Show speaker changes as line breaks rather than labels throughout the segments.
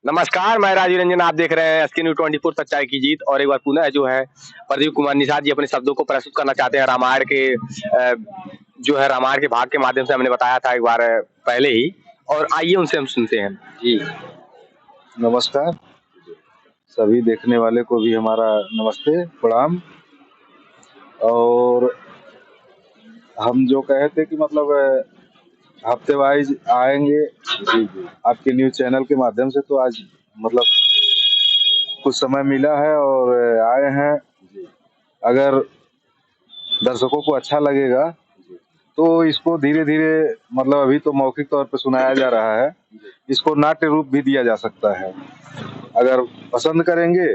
नमस्कार, मैं राजीव रंजन। आप देख रहे हैं एसके न्यूज़ 24 सच्चाई की जीत। और एक बार पुनः जो है प्रदीप कुमार निषाद जी अपने शब्दों को प्रस्तुत करना चाहते हैं रामायण के जो है रामायण के भाग के माध्यम से हमने बताया था एक बार पहले ही। और आइए उनसे हम सुनते हैं जी।
नमस्कार, सभी देखने वाले को भी हमारा नमस्ते, प्रणाम। और हम जो कहे थे कि मतलब हफ्ते वाइज आएंगे
जी जी
आपके न्यूज़ चैनल के माध्यम से, तो आज मतलब कुछ समय मिला है और आए हैं।
जी
अगर दर्शकों को अच्छा लगेगा
जी
तो इसको धीरे धीरे मतलब अभी तो मौखिक तौर पे सुनाया जा रहा है, इसको नाट्य रूप भी दिया जा सकता है। अगर पसंद करेंगे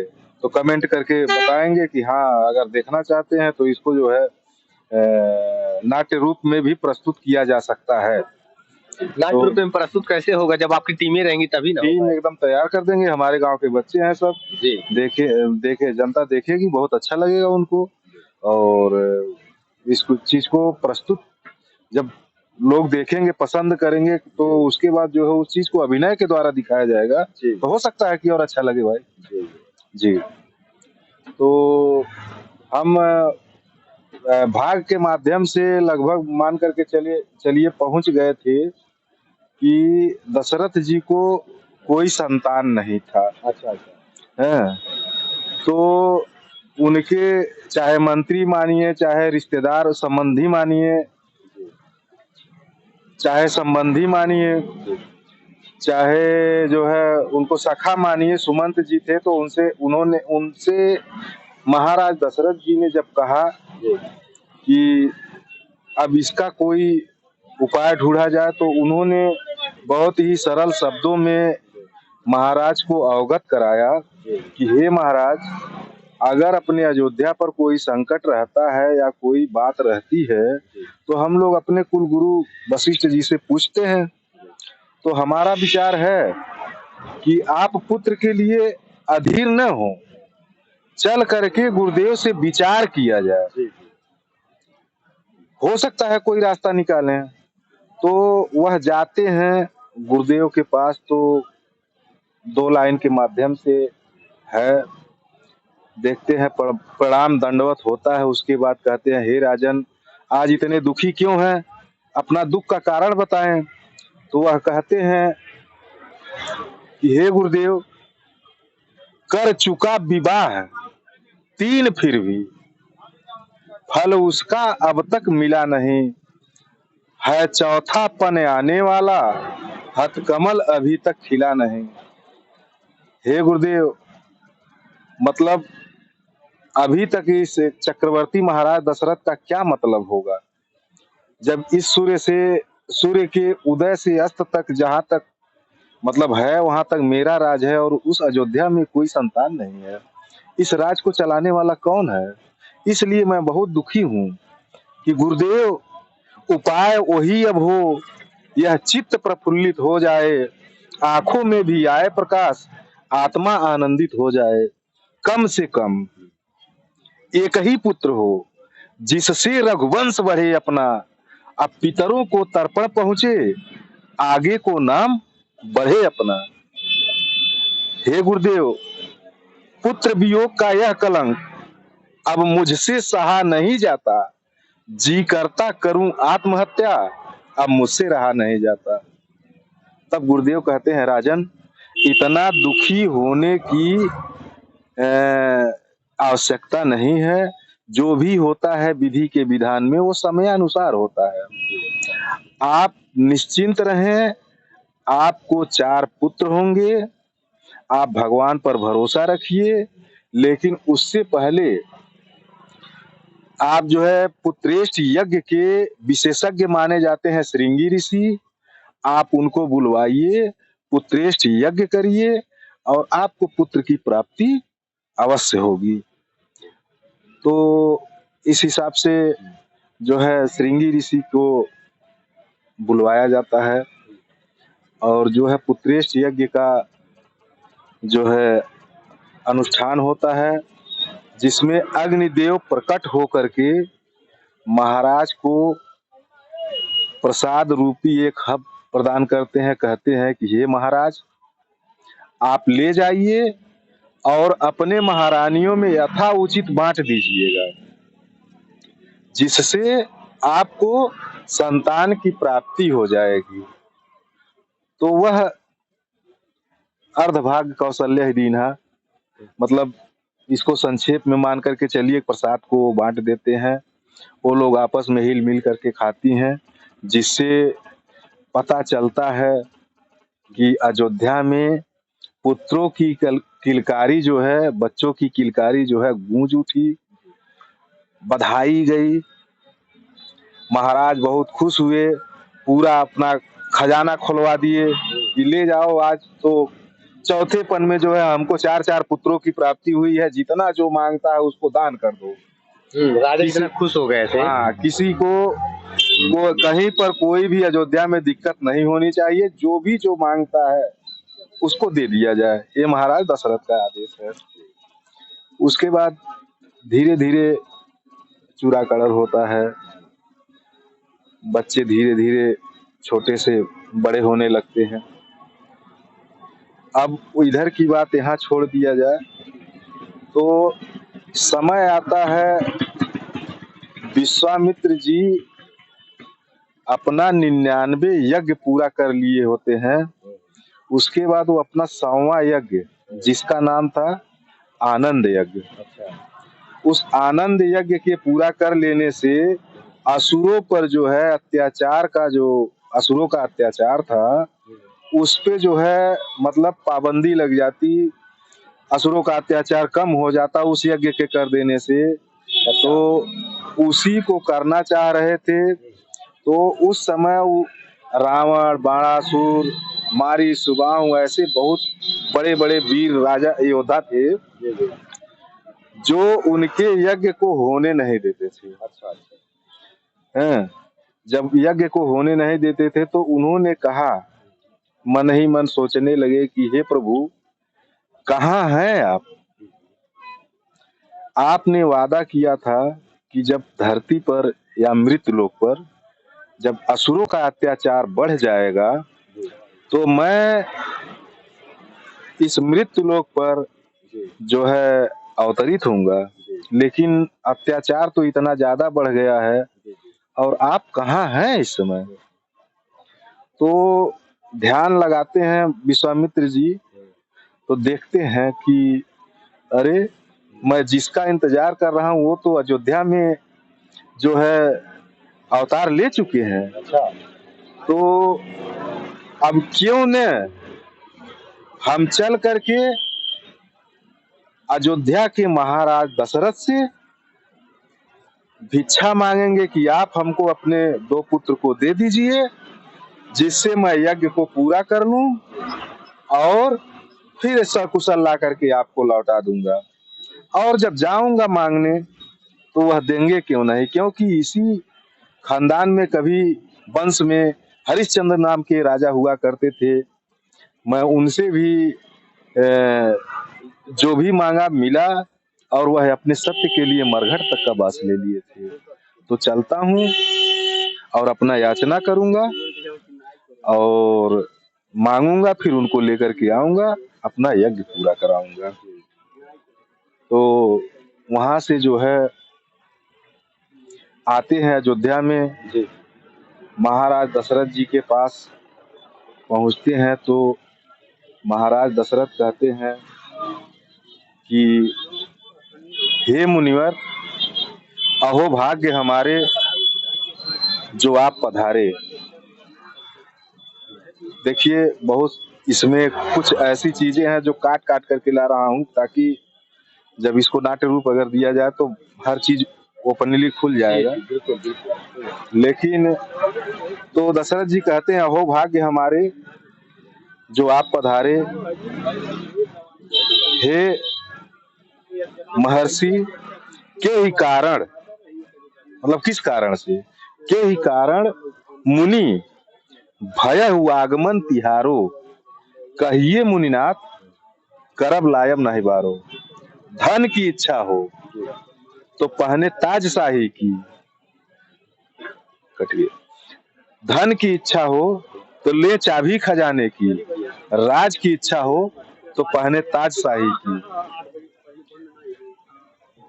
तो कमेंट करके बताएंगे कि हाँ, अगर देखना चाहते हैं तो इसको जो है नाट्य रूप में भी प्रस्तुत किया जा सकता है।
नाट्य
तो
रूप में प्रस्तुत कैसे होगा जब आपकी टीमें रहेंगी तभी ना
टीम
होगा।
एकदम तैयार कर देंगे, हमारे गांव के बच्चे हैं सब।
जी
देखे देखे जनता देखेगी, बहुत अच्छा लगेगा उनको। और इस चीज को प्रस्तुत जब लोग देखेंगे, पसंद करेंगे, तो उसके बाद जो है उस चीज को अभिनय के द्वारा दिखाया जाएगा,
जी
तो हो सकता है कि और अच्छा लगे भाई।
जी
जी। तो हम भाग के माध्यम से लगभग मान करके चलिए पहुंच गए थे कि दशरथ जी को कोई संतान नहीं था।
अच्छा अच्छा।
हैं? तो उनके चाहे मंत्री मानिए, चाहे रिश्तेदार संबंधी मानिए, चाहे संबंधी मानिए, चाहे जो है उनको सखा मानिए, सुमंत जी थे, तो उनसे महाराज दशरथ जी ने जब कहा कि अब इसका कोई उपाय ढूंढा जाए, तो उन्होंने बहुत ही सरल शब्दों में महाराज को अवगत कराया कि हे महाराज, अगर अपने अयोध्या पर कोई संकट रहता है या कोई बात रहती है, तो हम लोग अपने कुलगुरु वशिष्ठ जी से पूछते हैं। तो हमारा विचार है कि आप पुत्र के लिए अधीर न हो, चल करके गुरुदेव से विचार किया जाए, हो सकता है कोई रास्ता निकालें। तो वह जाते हैं गुरुदेव के पास, तो 2 लाइन के माध्यम से है, देखते हैं, प्रणाम दंडवत होता है। उसके बाद कहते हैं, हे राजन, आज इतने दुखी क्यों हैं, अपना दुख का कारण बताएं। तो वह कहते हैं कि हे गुरुदेव, कर चुका विवाह 3 फिर भी फल उसका अब तक मिला नहीं, है चौथा पन आने वाला, हथकमल अभी तक खिला नहीं। हे गुरुदेव, मतलब अभी तक इस चक्रवर्ती महाराज दशरथ का क्या मतलब होगा, जब इस सूर्य के उदय से अस्त तक जहां तक मतलब है वहां तक मेरा राज है, और उस अयोध्या में कोई संतान नहीं है। इस राज को चलाने वाला कौन है? इसलिए मैं बहुत दुखी हूँ कि गुरुदेव, उपाय वही अब हो, यह चित्त प्रफुल्लित हो जाए, आंखों में भी आए प्रकाश, आत्मा आनंदित हो जाए। कम से कम एक ही पुत्र हो, जिससे रघुवंश बढ़े अपना, अब पितरों को तर्पण पहुंचे, आगे को नाम बढ़े अपना। हे गुरुदेव, पुत्र वियोग का यह कलंक अब मुझसे सहा नहीं जाता, जी करता करूं आत्महत्या, अब मुझसे रहा नहीं जाता। तब गुरुदेव कहते हैं, राजन, इतना दुखी होने की आवश्यकता नहीं है। जो भी होता है विधि के विधान में, वो समयानुसार होता है। आप निश्चिंत रहें, आपको 4 पुत्र होंगे, आप भगवान पर भरोसा रखिए। लेकिन उससे पहले आप जो है पुत्रेष्ठ यज्ञ के विशेषज्ञ माने जाते हैं श्रृंगी ऋषि, आप उनको बुलवाइए, पुत्रेष्ठ यज्ञ करिए, और आपको पुत्र की प्राप्ति अवश्य होगी। तो इस हिसाब से जो है श्रृंगी ऋषि को बुलवाया जाता है, और जो है पुत्रेष्ठ यज्ञ का जो है अनुष्ठान होता है, जिसमें अग्निदेव प्रकट होकर के महाराज को प्रसाद रूपी एक हब प्रदान करते हैं। कहते हैं कि हे महाराज, आप ले जाइए और अपने महारानियों में यथाउचित बांट दीजिएगा, जिससे आपको संतान की प्राप्ति हो जाएगी। तो वह अर्धभाग कौशल्या ही दीन्हा, मतलब इसको संक्षेप में मान करके चलिए, प्रसाद को बांट देते हैं। वो लोग आपस में हिल मिल करके खाती हैं, जिससे पता चलता है कि अयोध्या में पुत्रों की किलकारी जो है, बच्चों की किलकारी जो है गूंज उठी, बधाई गई। महाराज बहुत खुश हुए, पूरा अपना खजाना खुलवा दिए कि ले जाओ, आज तो चौथे पन में जो है हमको 4-4 पुत्रों की प्राप्ति हुई है, जितना जो मांगता है उसको दान कर दो।
राजा इतना खुश हो गए थे।
हाँ, किसी को कहीं पर कोई भी अयोध्या में दिक्कत नहीं होनी चाहिए, जो भी जो मांगता है उसको दे दिया जाए, ये महाराज दशरथ का आदेश है। उसके बाद धीरे धीरे चूड़ा कड़र होता है, बच्चे धीरे धीरे छोटे से बड़े होने लगते हैं। अब इधर की बात यहाँ छोड़ दिया जाए तो समय आता है, विश्वामित्र जी अपना 99 यज्ञ पूरा कर लिए होते हैं। उसके बाद वो अपना 100वां यज्ञ, जिसका नाम था आनंद यज्ञ, उस आनंद यज्ञ के पूरा कर लेने से असुरों पर जो है अत्याचार का, जो असुरों का अत्याचार था उस पे जो है मतलब पाबंदी लग जाती, असुरों का अत्याचार कम हो जाता उस यज्ञ के कर देने से। तो उसी को करना चाह रहे थे। तो उस समय रावण, बाणासुर, मारी, सुबाहु ऐसे बहुत बड़े बड़े वीर राजा योद्धा थे जो उनके यज्ञ को होने नहीं देते थे। हैं, जब यज्ञ को होने नहीं देते थे तो उन्होंने कहा, मन ही मन सोचने लगे कि हे प्रभु, कहाँ हैं आप? आपने वादा किया था कि जब धरती पर या मृत लोक पर जब असुरों का अत्याचार बढ़ जाएगा तो मैं इस मृत्यु लोक पर जो है अवतरित होऊंगा, लेकिन अत्याचार तो इतना ज्यादा बढ़ गया है और आप कहाँ हैं इस समय? तो ध्यान लगाते हैं विश्वामित्र जी, तो देखते हैं कि अरे, मैं जिसका इंतजार कर रहा हूँ वो तो अयोध्या में जो है अवतार ले चुके हैं। तो अब क्यों न हम चल करके अयोध्या के महाराज दशरथ से भिक्षा मांगेंगे कि आप हमको अपने 2 पुत्र को दे दीजिए, जिससे मैं यज्ञ को पूरा कर लूं और फिर सकुशल ला करके आपको लौटा दूंगा। और जब जाऊंगा मांगने तो वह देंगे क्यों नहीं, क्योंकि इसी खानदान में कभी वंश में हरिश्चंद्र नाम के राजा हुआ करते थे। मैं उनसे भी जो भी मांगा मिला और वह अपने सत्य के लिए मरघट तक का बास ले लिए थे। तो चलता हूँ और अपना याचना करूंगा और मांगूंगा, फिर उनको लेकर के आऊंगा, अपना यज्ञ पूरा कराऊंगा। तो वहां से जो है आते हैं अयोध्या में, महाराज दशरथ जी के पास पहुंचते हैं तो महाराज दशरथ कहते हैं कि हे मुनिवर, अहो भाग्य हमारे जो आप पधारे। देखिए, बहुत इसमें कुछ ऐसी चीजें हैं जो काट काट करके ला रहा हूं, ताकि जब इसको नाट्य रूप अगर दिया जाए तो हर चीज ओपनली खुल जाएगा। लेकिन तो दशरथ जी कहते हैं, अहो भाग्य हमारे जो आप पधारे, हे महर्षि, के ही कारण, मतलब किस कारण से, के ही कारण मुनि भय आगमन तिहारो, कहिए मुनिनाथ करब लायम नहीं बारो। धन की इच्छा हो तो पहने ताजशाही की, कटिए, धन की इच्छा हो तो ले चाबी खजाने की, राज की इच्छा हो तो पहने ताजशाही की।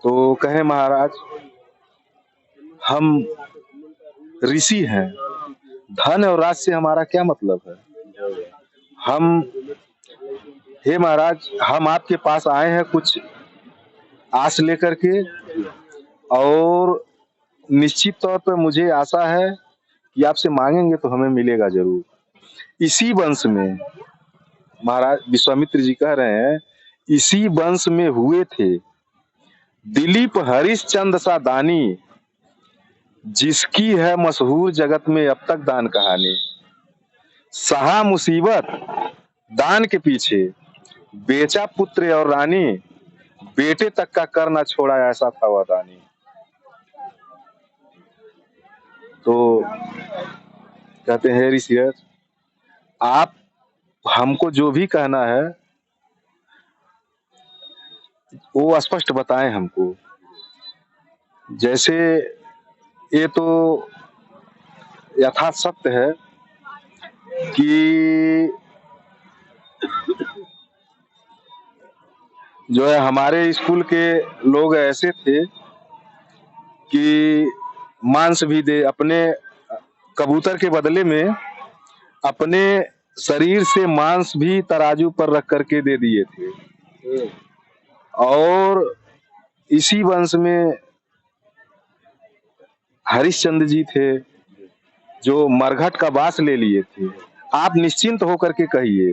तो कहे महाराज, हम ऋषि हैं, धन और राज से हमारा क्या मतलब है। हम, हे महाराज, हम आपके पास आए हैं कुछ आस लेकर के, और निश्चित तौर पर मुझे आशा है कि आपसे मांगेंगे तो हमें मिलेगा जरूर। इसी वंश में, महाराज विश्वामित्र जी कह रहे हैं, इसी वंश में हुए थे दिलीप हरिश्चंद्र सा दानी, जिसकी है मशहूर जगत में अब तक दान कहानी। सहा मुसीबत दान के पीछे, बेचा पुत्र और रानी, बेटे तक का कर ना छोड़ा, ऐसा था वह दानी। तो कहते हैं ऋषिराज, आप हमको जो भी कहना है वो स्पष्ट बताएं हमको। जैसे ये तो यथार्थ सत्य है कि जो है हमारे स्कूल के लोग ऐसे थे कि मांस भी दे, अपने कबूतर के बदले में अपने शरीर से मांस भी तराजू पर रख करके दे दिए थे। और इसी वंश में हरिश्चंद्र जी थे जो मरघट का बास ले लिए थे। आप निश्चिंत होकर के कहिए,